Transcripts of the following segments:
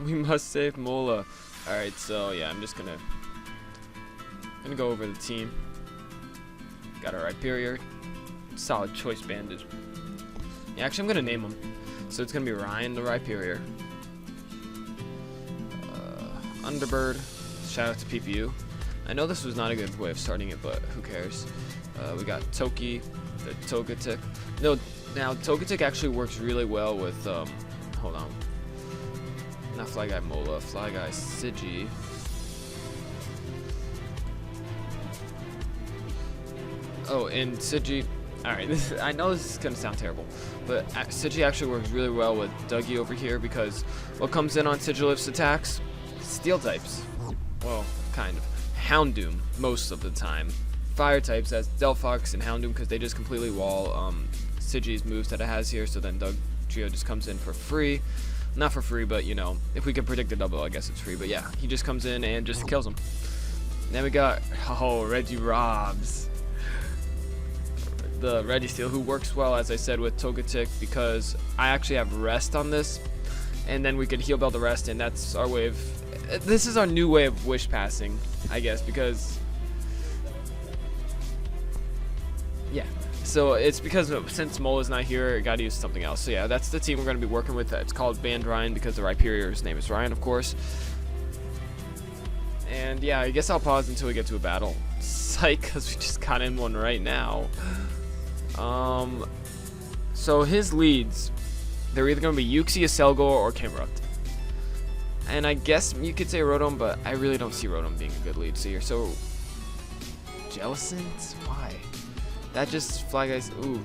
We must save Mola. Alright, so yeah, I'm just gonna go over the team. Got our Rhyperior. Solid choice bandage. Yeah, actually I'm gonna name him. So it's gonna be Ryan the Rhyperior. Underbird. Shout out to PPU. I know this was not a good way of starting it, but who cares? We got Toki, the Togetic. No, now Togetic actually works really well with hold on. Not Flyguy Mola, FlyguyFlygon. Oh, and Sigi. Alright, I know this is gonna sound terrible, but Sigi actually works really well with Dougie over here because what comes in on Sigilif's attacks? Steel types. Well, kind of. Houndoom, most of the time. Fire types, that's Delphox and Houndoom because they just completely wall Sigi's moves that it has here, so then Dugtrio just comes in for free. Not for free, but you know, if we can predict a double, I guess it's free. But yeah, he just comes in and just kills him. Then we got, Regirobs. The Registeel, who works well, as I said, with Togetic because I actually have rest on this. And then we could heal bell the rest, and that's our way of... This is our new way of wish passing, I guess, because... Yeah. So it's because since Mola's not here, I gotta use something else. So yeah, that's the team we're gonna be working with. It's called Band Ryan because the Rhyperior's name is Ryan, of course. And yeah, I guess I'll pause until we get to a battle. Psych, because we just got in one right now. So his leads, they're either gonna be Uxie, Selgor, or Camerupt. And I guess you could say Rotom, but I really don't see Rotom being a good lead here. So Jellicent? Why? That just Flyguy's. Ooh.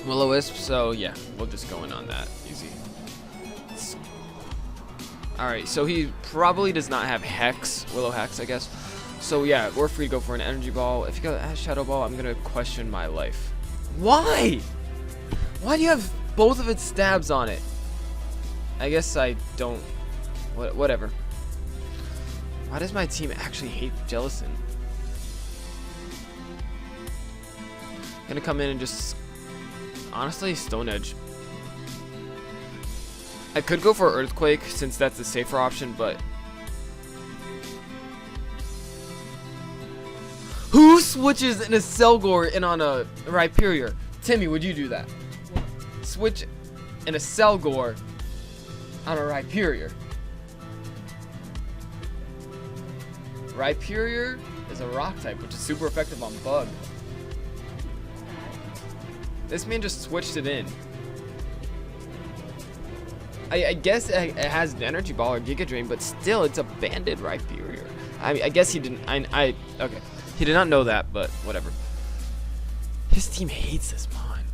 Will-O-Wisp, so yeah, we'll just go in on that. Easy. Alright, so he probably does not have Hex, Willow-Hex, I guess. So yeah, we're free to go for an Energy Ball. If you go Shadow Ball, I'm gonna question my life. Why? Why do you have both of its stabs on it? I guess I don't. Whatever. Why does my team actually hate Jellicent? Gonna come in and just honestly Stone Edge. I could go for Earthquake since that's the safer option, but who switches in a Selgor and on a Rhyperior? Timmy, would you do that? Switch in a Selgor on a Rhyperior. Rhyperior is a rock type, which is super effective on Bug. This man just switched it in. I guess it has an Energy Ball or Giga Drain, but still, it's a banded Rhyperior. I guess he didn't. Okay, he did not know that, but whatever. His team hates this mon.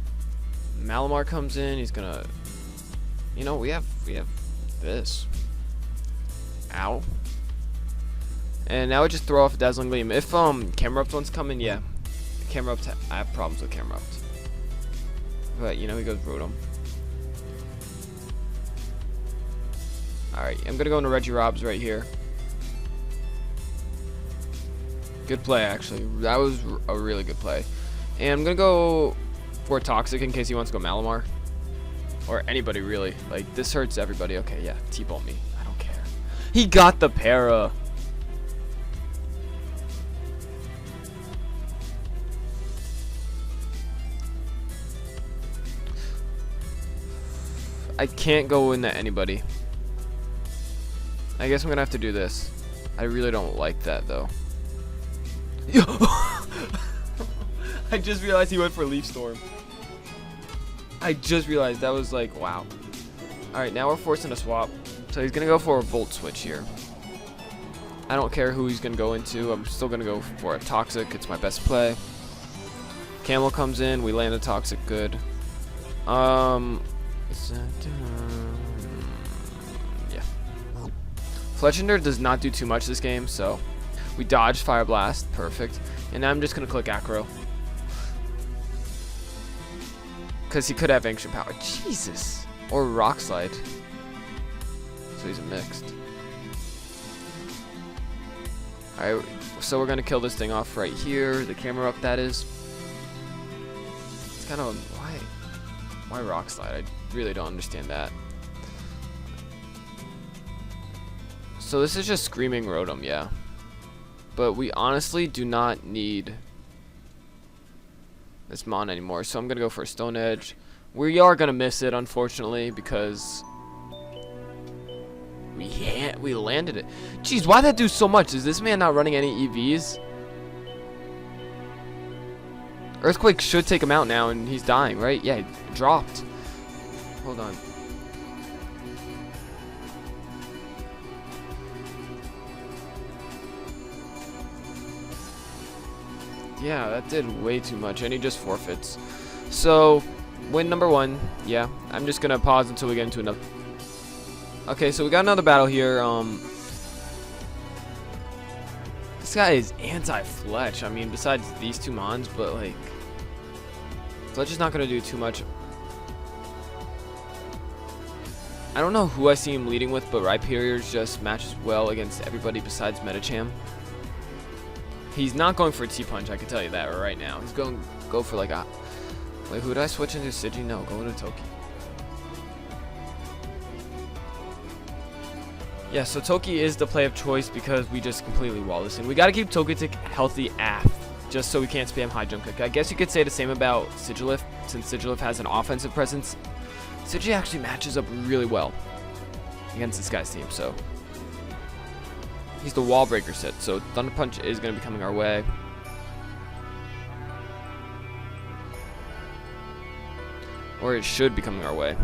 Malamar comes in. He's gonna. You know, we have this. Ow. And now I just throw off Dazzling Gleam. If Camerupt one's coming, yeah, Camerupt. I have problems with Camerupt. But you know, he goes Rotom. Alright, I'm gonna go into Regirobs right here. Good play, actually. That was a really good play. And I'm gonna go for Toxic in case he wants to go Malamar. Or anybody, really. Like, this hurts everybody. Okay, yeah, T-ball me. I don't care. He got the para. I can't go into anybody. I guess I'm gonna have to do this. I really don't like that though. I just realized he went for Leaf Storm. I just realized that was like, wow. Alright, now we're forcing a swap. So he's gonna go for a Volt Switch here. I don't care who he's gonna go into. I'm still gonna go for a Toxic. It's my best play. Camel comes in. We land a Toxic good. Yeah. Fletchinder does not do too much this game, so we dodged Fire Blast, perfect. And now I'm just gonna click Acro because he could have Ancient Power. Jesus, or Rock Slide. So he's a mixed. All right, so we're gonna kill this thing off right here. The camera up, that is. It's kind of why Rock Slide? I really don't understand that. So this is just Screaming Rotom, yeah. But we honestly do not need this Mon anymore. So I'm going to go for a Stone Edge. We are going to miss it, unfortunately, because we landed it. Jeez, why'd that do so much? Is this man not running any EVs? Earthquake should take him out now, and he's dying, right? Yeah, he dropped. Hold on. Yeah, that did way too much, and he just forfeits. So, win number 1. Yeah, I'm just gonna pause until we get into another. Okay, so we got another battle here. This guy is anti-Fletch. I mean, besides these 2 Mons, but like, Fletch is not gonna do too much. I don't know who I see him leading with, but Rhyperior's just matches well against everybody besides Medicham. He's not going for a T-Punch, I can tell you that right now. He's going to go for like a... Wait, who did I switch into? Sigi? No, go to Toki. Yeah, so Toki is the play of choice because we just completely wall this in. We got to keep Togetic healthy AF, just so we can't spam high jump kick. I guess you could say the same about Sigilyph, since Sigilyph has an offensive presence. Sigi actually matches up really well against this guy's team, so... He's the wall breaker set, so Thunder Punch is going to be coming our way. Or it should be coming our way.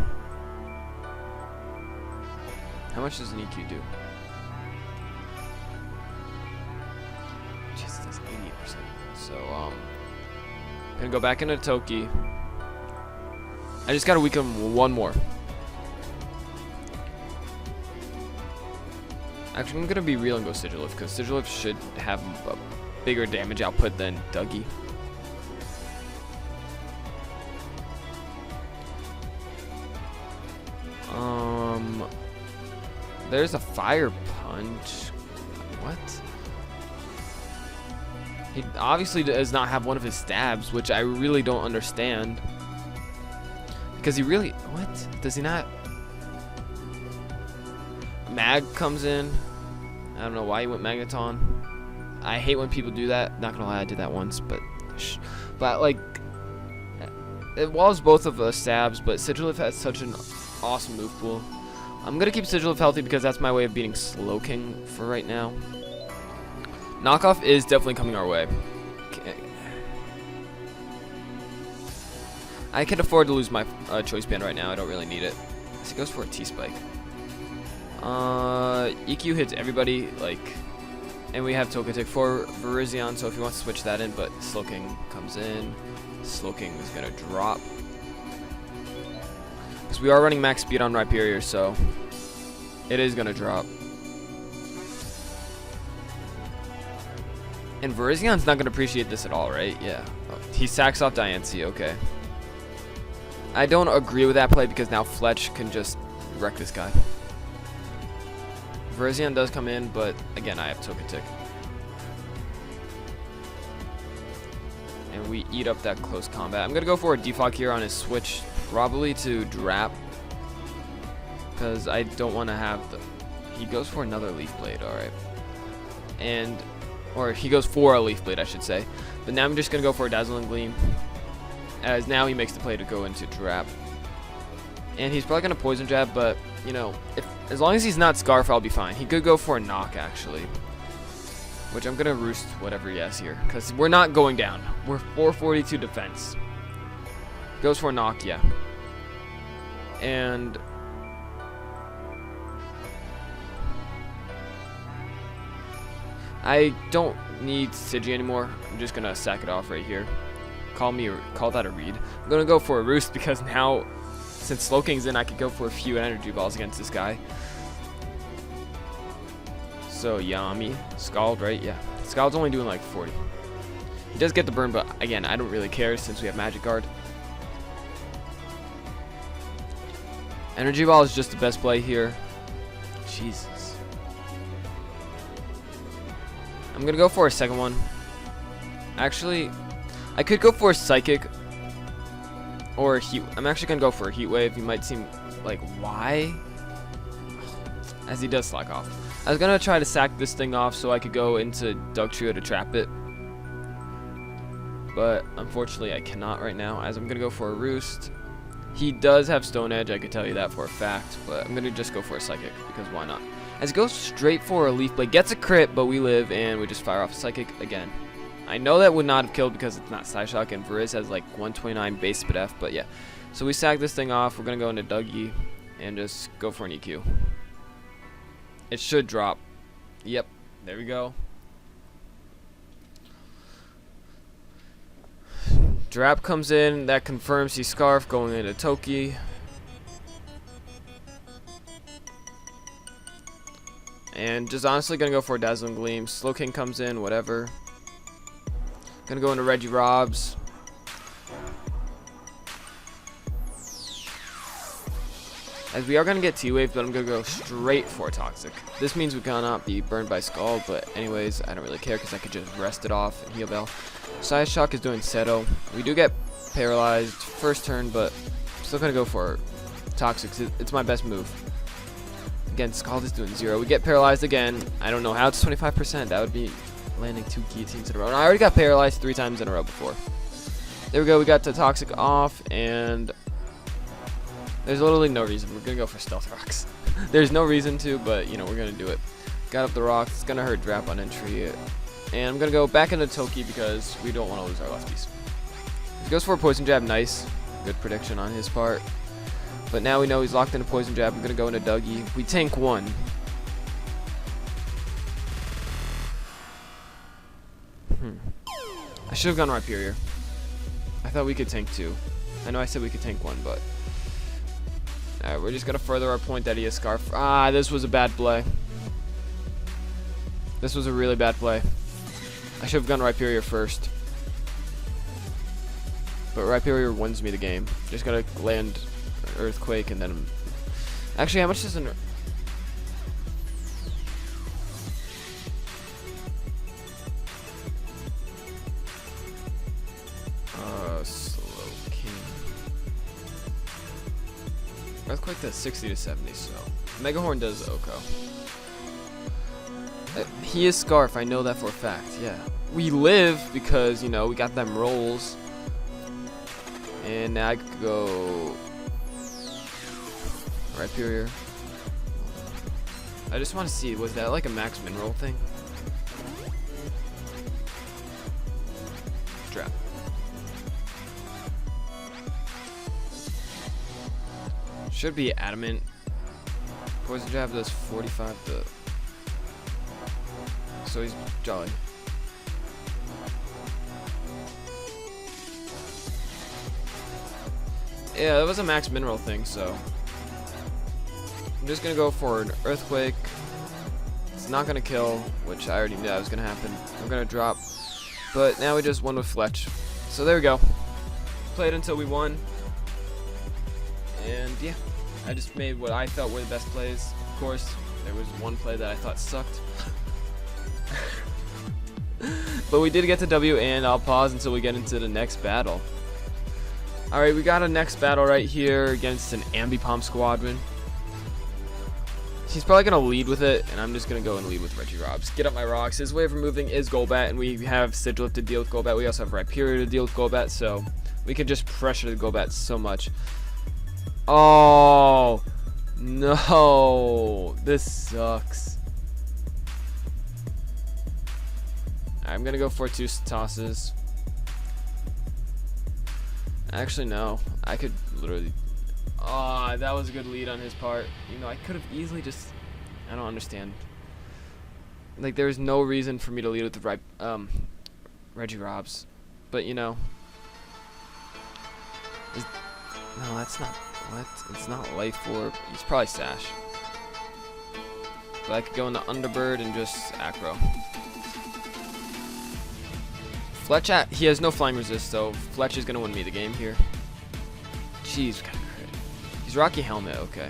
How much does an EQ do? Just does 88%. So, I'm going to go back into Toki. I just got to weaken 1 more. Actually, I'm going to be real and go Sigilyph, because Sigilyph should have a bigger damage output than Dougie. There's a Fire Punch. What? He obviously does not have one of his stabs, which I really don't understand. Because he really... What? Does he not... Mag comes in. I don't know why he went Magneton. I hate when people do that. Not gonna lie, I did that once, but like, it walls both of us stabs. But Sigilyph has such an awesome move pool. I'm gonna keep Sigilyph healthy because that's my way of beating Slowking for right now. Knockoff is definitely coming our way. Okay. I can afford to lose my choice band right now. I don't really need it. So he goes for a T-Spike. EQ hits everybody, like, and we have Togetic for Virizion, so if he wants to switch that in, but Slowking comes in. Slowking is gonna drop. Because we are running max speed on Rhyperior, so it is gonna drop. And Virizion's not gonna appreciate this at all, right? Yeah. Oh, he sacks off Diancie, okay. I don't agree with that play because now Fletch can just wreck this guy. Virizion does come in, but again, I have Togetic. And we eat up that close combat. I'm going to go for a Defog here on his switch, probably to Drap. Because I don't want to have the... He goes for another Leaf Blade, alright. And... Or he goes for a Leaf Blade, I should say. But now I'm just going to go for a Dazzling Gleam. As now he makes the play to go into Drap. And he's probably going to Poison Jab, but, you know, as long as he's not Scarf, I'll be fine. He could go for a Knock, actually. Which I'm going to roost whatever he has here. Because we're not going down. We're 442 defense. Goes for a Knock, yeah. And... I don't need Sigi anymore. I'm just going to sack it off right here. Call that a read. I'm going to go for a Roost because now... Since Slowking's in, I could go for a few energy balls against this guy. So, Yami. Scald, right? Yeah. Scald's only doing like 40. He does get the burn, but again, I don't really care since we have Magic Guard. Energy ball is just the best play here. Jesus. I'm going to go for a second one. Actually, I could go for a Psychic. Or Heat. I'm actually going to go for a Heat Wave. You might seem like, why? as he does slack off. I was gonna try to sack this thing off so I could go into Dugtrio to trap it, but unfortunately I cannot right now, as I'm gonna go for a Roost. He does have Stone Edge, I could tell you that for a fact, but I'm gonna just go for a Psychic, because why not? As he goes straight for a Leaf Blade, gets a crit, but we live, and we just fire off a Psychic again. I know that would not have killed because it's not Psyshock, and Veriz has like 129 base speed F, but yeah. So we sack this thing off, we're gonna go into Dougie, and just go for an EQ. It should drop. Yep, there we go. Drap comes in, that confirms he's Scarf, going into Toki. And just honestly gonna go for a Dazzling Gleam. Slowking comes in, whatever. Gonna go into Regirobs. As we are gonna get T-Wave, but I'm gonna go straight for Toxic. This means we cannot be burned by Scald, but anyways, I don't really care because I could just rest it off and heal Bell. Psyshock is doing Seto. We do get paralyzed first turn, but I'm still gonna go for Toxic. It's my best move. Again, Scald is doing 0. We get paralyzed again. I don't know how it's 25%. That would be landing 2 guillotines in a row. And I already got paralyzed 3 times in a row before. There we go. We got the Toxic off, and there's literally no reason. We're gonna go for Stealth Rocks. There's no reason to, but you know we're gonna do it. Got up the rocks. It's gonna hurt Drap on entry. And I'm going to go back into Toki because we don't want to lose our lefties. He goes for a Poison Jab. Nice. Good prediction on his part. But now we know he's locked into Poison Jab. I'm going to go into Dougie. We tank 1. I should have gone Rhyperior. I thought we could tank 2. I know I said we could tank 1, but... Alright, we're just going to further our point that he is Scarf. Ah, this was a bad play. This was a really bad play. I should have gone Rhyperior first. But Rhyperior wins me the game. Just gotta land an Earthquake and then... Actually, how much does an... Slowking. Earthquake does 60 to 70, so... Megahorn does Oko. He is Scarf, I know that for a fact, yeah. We live because, you know, we got them rolls. And now I could go... Rhyperior. I just want to see, was that like a max min roll thing? Drap. Should be Adamant. Poison Jab does 45 to... So he's Jolly. Yeah, that was a max mineral thing, so I'm just gonna go for an Earthquake. It's not gonna kill, which I already knew that was gonna happen. I'm gonna drop, but now we just won with Fletch. So there we go. Played until we won, and yeah, I just made what I thought were the best plays. Of course, there was one play that I thought sucked. But we did get the W, and I'll pause until we get into the next battle. Alright, we got a next battle right here against an Ambipom Squadron. He's probably going to lead with it, and I'm just going to go and lead with Regirobs. Get up my rocks. His way of removing is Golbat, and we have Sigilyph to deal with Golbat. We also have Rhyperior to deal with Golbat, so we can just pressure the Golbat so much. Oh, no. This sucks. I'm going to go for 2 tosses. Actually, no. I could literally... Oh, that was a good lead on his part. You know, I could have easily just... I don't understand. Like, there's no reason for me to lead with the Regirobs. But, you know... No, that's not... What? It's not Life Orb. He's probably Sash. But I could go into Underbird and just Acro. Fletch, he has no flying resist, so Fletch is going to win me the game here. Jeez, got a crit. He's Rocky Helmet, okay.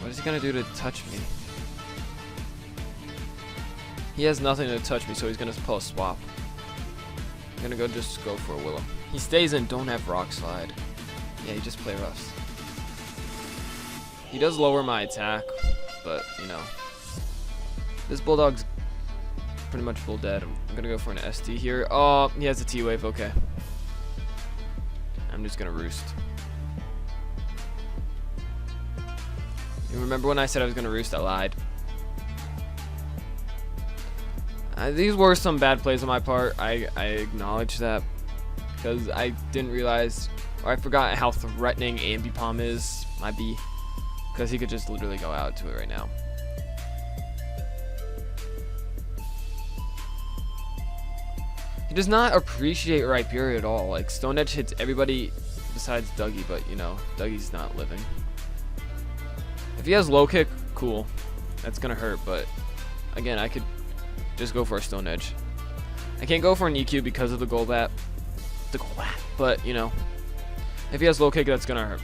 What is he going to do to touch me? He has nothing to touch me, so he's going to pull a swap. I'm going to just go for a Willow. He stays in, don't have Rock Slide. Yeah, he just play Rust. He does lower my attack, but, you know. This Bulldog's pretty much full dead. I'm gonna go for an ST here. Oh, he has a T-Wave, okay. I'm just gonna roost. You remember when I said I was gonna roost? I lied. These were some bad plays on my part. I acknowledge that. Because I didn't realize, or I forgot how threatening Ambipom is. Might be because he could just literally go out to it right now. He does not appreciate Rhyperior at all. Like, Stone Edge hits everybody besides Dougie, but you know, Dougie's not living. If he has low kick, cool. That's gonna hurt, but again, I could just go for a Stone Edge. I can't go for an EQ because of the Golbat. But you know, if he has low kick, that's gonna hurt.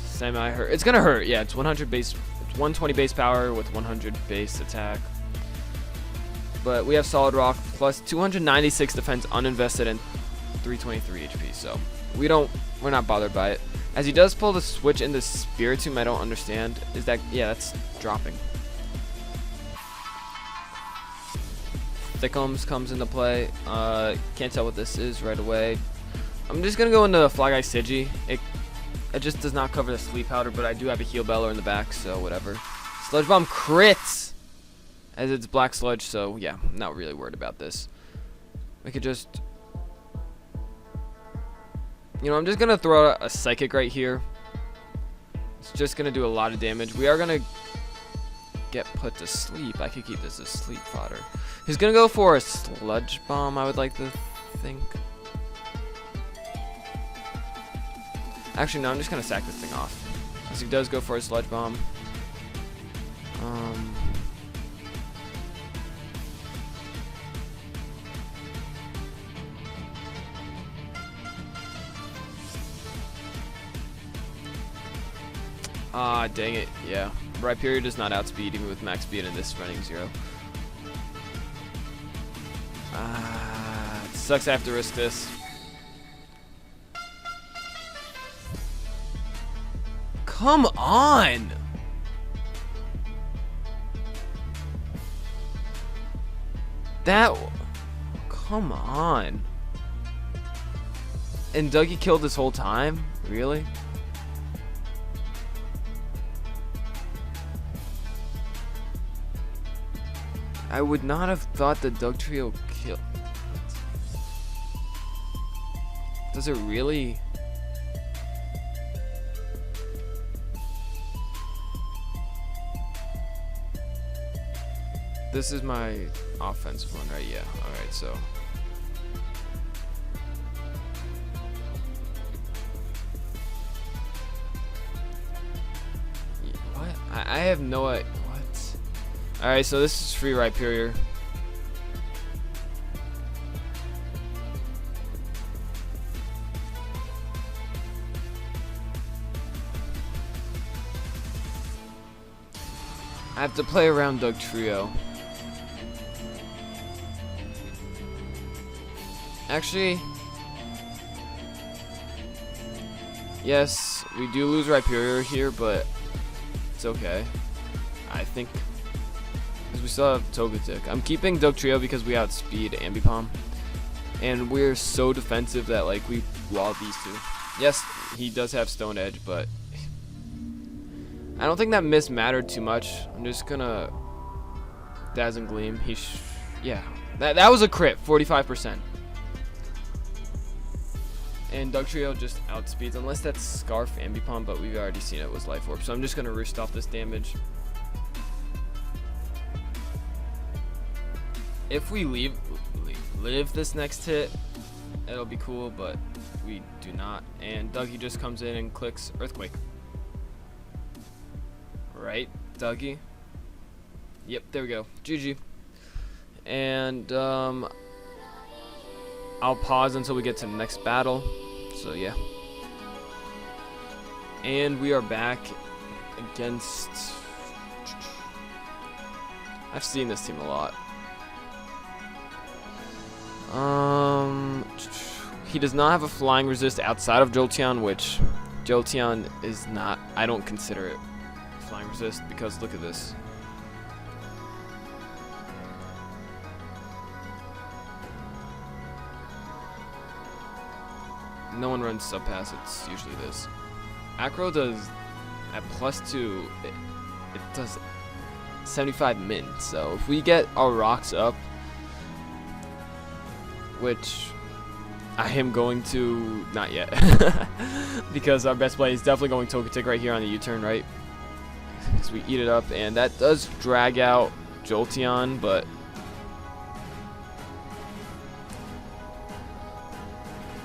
Semi hurt. It's gonna hurt. Yeah, it's 100 base. It's 120 base power with 100 base attack. But we have Solid Rock plus 296 defense uninvested and 323 HP. So we're not bothered by it. As he does pull the switch into Spiritomb, I don't understand. Is that, yeah, that's dropping. Thickums comes into play. Can't tell what this is right away. I'm just gonna go into FlyguyFlygon. It just does not cover the Sleep Powder, but I do have a Heal Beller in the back, so whatever. Sludge Bomb crits as it's Black Sludge, so yeah, I'm not really worried about this. We could just, you know, I'm just gonna throw a Psychic right here. It's just gonna do a lot of damage. We are gonna get put to sleep. I could keep this as sleep fodder. He's gonna go for a Sludge Bomb, I would like to think. Actually, no, I'm just gonna sack this thing off. As he does go for a Sludge Bomb. Ah, dang it. Yeah. Rhyperior does not outspeed even with max speed and this running 0. It sucks I have to risk this. Come on! Come on. And Dougie killed this whole time? Really? I would not have thought the Dugtrio killed. Does it really? This is my offensive one, right? Yeah. Alright, so. What? I have no idea. What? Alright, so this is free Rhyperior. I have to play around Dugtrio. Actually, yes, we do lose Rhyperior here, but it's okay. I think because we still have Togetic. I'm keeping Dugtrio because we outspeed Ambipom, and we're so defensive that like we wall these two. Yes, he does have Stone Edge, but I don't think that miss mattered too much. I'm just gonna Dazzling Gleam. Yeah, that was a crit, 45%. And Dugtrio just outspeeds, unless that's Scarf Ambipom, but we've already seen it was Life Orb. So I'm just gonna roost off this damage. If we live this next hit, it'll be cool, but we do not. And Dougie just comes in and clicks Earthquake. Right, Dougie? Yep, there we go. GG. And I'll pause until we get to the next battle. So yeah. And we are back against, I've seen this team a lot. He does not have a flying resist outside of Jolteon, which Jolteon is not, I don't consider it flying resist because look at this. No one runs sub pass, it's usually this. Acro does at +2, it does 75 min. So if we get our rocks up, which I am going to not yet, because our best play is definitely going Togetic right here on the U-turn, right? Because we eat it up, and that does drag out Jolteon, but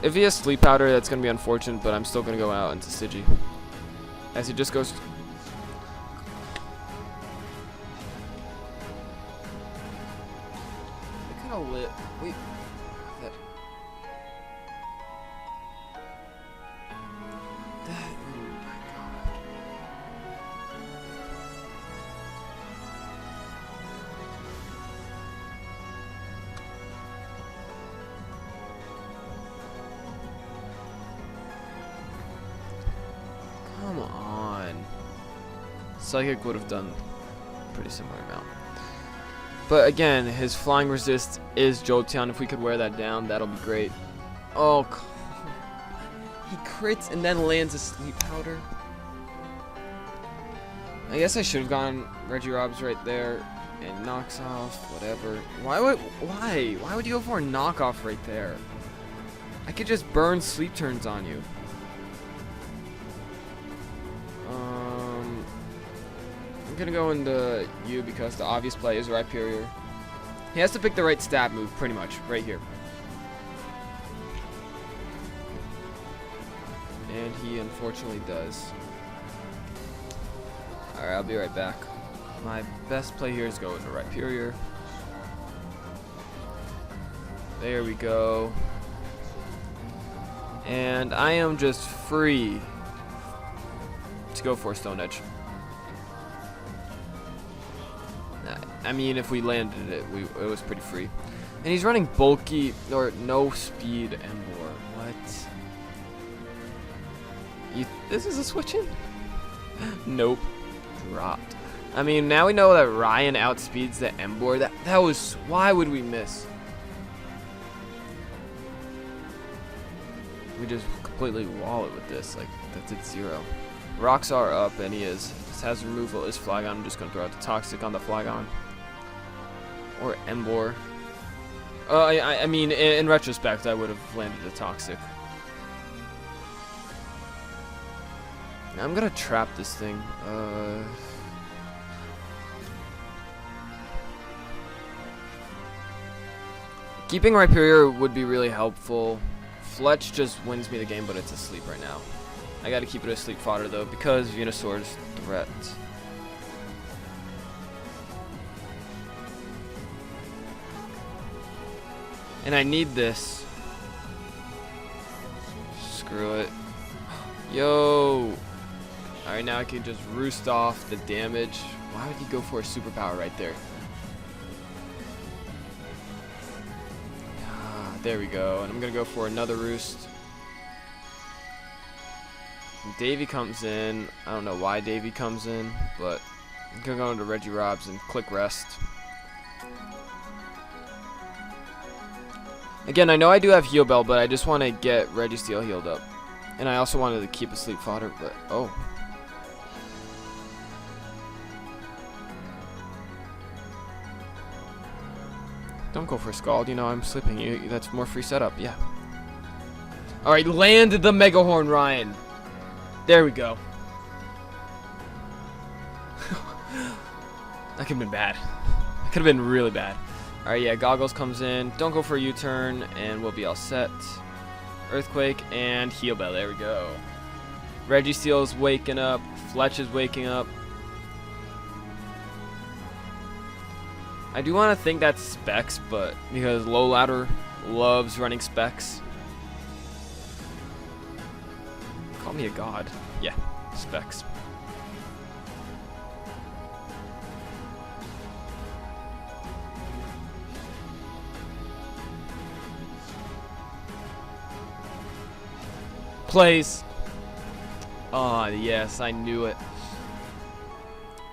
if he has Sleep Powder, that's going to be unfortunate, but I'm still going to go out into Stigi. As he just goes... I could have lit... Wait... That... Oh my god. Come on. Psychic would have done a pretty similar amount. But again, his flying resist is Jolteon. If we could wear that down, that'll be great. Oh, he crits and then lands a Sleep Powder. I guess I should have gone Regirobs right there and knocks off, whatever. Why would you go for a knockoff right there? I could just burn sleep turns on you. I'm gonna go into you because the obvious play is Rhyperior. He has to pick the right stab move, pretty much, right here. And he unfortunately does. Alright, I'll be right back. My best play here is go into Rhyperior. There we go. And I am just free to go for Stone Edge. I mean, if we landed it, it was pretty free. And he's running bulky or no speed Emboar. What? This is a switch in? Nope. Dropped. I mean, now we know that Ryan outspeeds the Emboar. That was... Why would we miss? We just completely wall it with this. Like, that's at 0. Rocks are up, and he is. His hazard removal is Flygon. I'm just going to throw out the Toxic on the Flygon. Or Emboar. I mean, in retrospect, I would have landed a Toxic. I'm going to trap this thing. Keeping Rhyperior would be really helpful. Fletch just wins me the game, but it's asleep right now. I gotta keep it asleep fodder though, because Venusaur's threat. And I need this. Screw it. Yo! Alright, now I can just roost off the damage. Why would you go for a superpower right there? There we go, and I'm gonna go for another roost. And Davey comes in. I don't know why Davey comes in, but I'm gonna go into Regirobs and click rest. Again, I know I do have Heal Bell, but I just want to get Registeel healed up. And I also wanted to keep a sleep fodder, but oh. Don't go for Scald, you know, I'm sleeping. That's more free setup, yeah. Alright, land the Mega Horn, Ryan. There we go. That could have been bad. That could have been really bad. Alright, yeah, Goggles comes in. Don't go for a U-turn, and we'll be all set. Earthquake and Heal Bell, there we go. Registeel's waking up. Fletch is waking up. I do want to think that's Specs, but because Low Ladder loves running Specs. Call me a god. Yeah, Specs. Plays. Oh, yes, I knew it.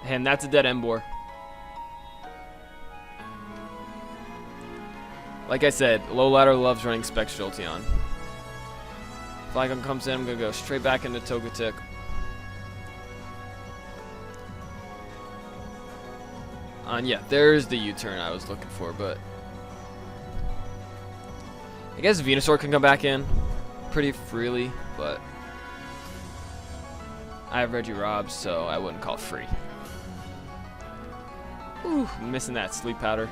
And that's a dead Embor. Like I said, low ladder loves running Specs Jolteon. Flygon comes in, I'm going to go straight back into Togetic. And yeah, there's the U-turn I was looking for, but I guess Venusaur can come back in pretty freely, but I have Regirob, so I wouldn't call it free. Ooh, missing that sleep powder.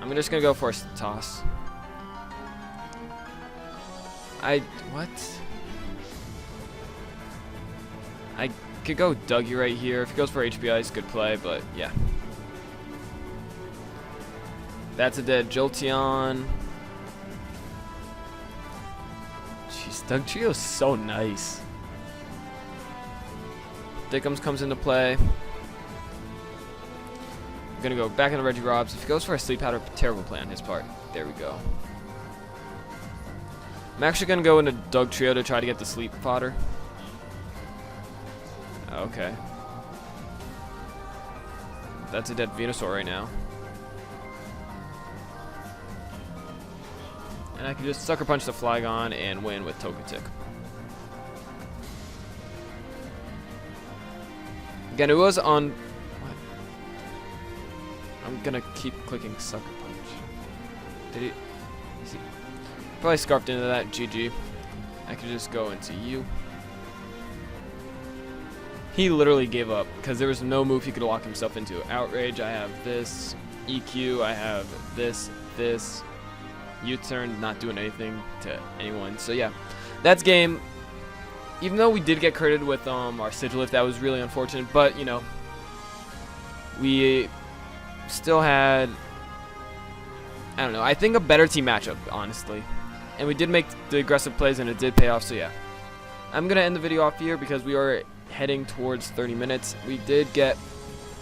I'm just gonna go for a toss. What? I could go Dougie right here. If he goes for HP Ice, good play, but yeah. That's a dead Jolteon. Jeez, Doug Trio's so nice. Dickums comes into play. I'm gonna go back into Regirobs. If he goes for a sleep powder, terrible play on his part. There we go. I'm actually gonna go into Doug Trio to try to get the sleep fodder. Okay. That's a dead Venusaur right now. And I can just Sucker Punch the Flygon and win with Togetic. Again, it was on... What? I'm gonna keep clicking Sucker Punch. Did he... Is he... Probably scarfed into that. GG. I could just go into you. He literally gave up because there was no move he could lock himself into. Outrage, I have this. EQ, I have this. U-turn, not doing anything to anyone. So yeah, that's game. Even though we did get credited with our Sigilyph, that was really unfortunate. But you know, we still had, I don't know, I think a better team matchup, honestly. And we did make the aggressive plays, and it did pay off. So yeah, I'm gonna end the video off here because we are heading towards 30 minutes. We did get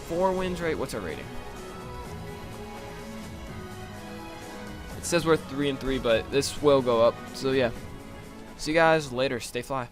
4 wins, right? What's our rating? It says we're 3-3, but this will go up. So yeah, see you guys later. Stay fly.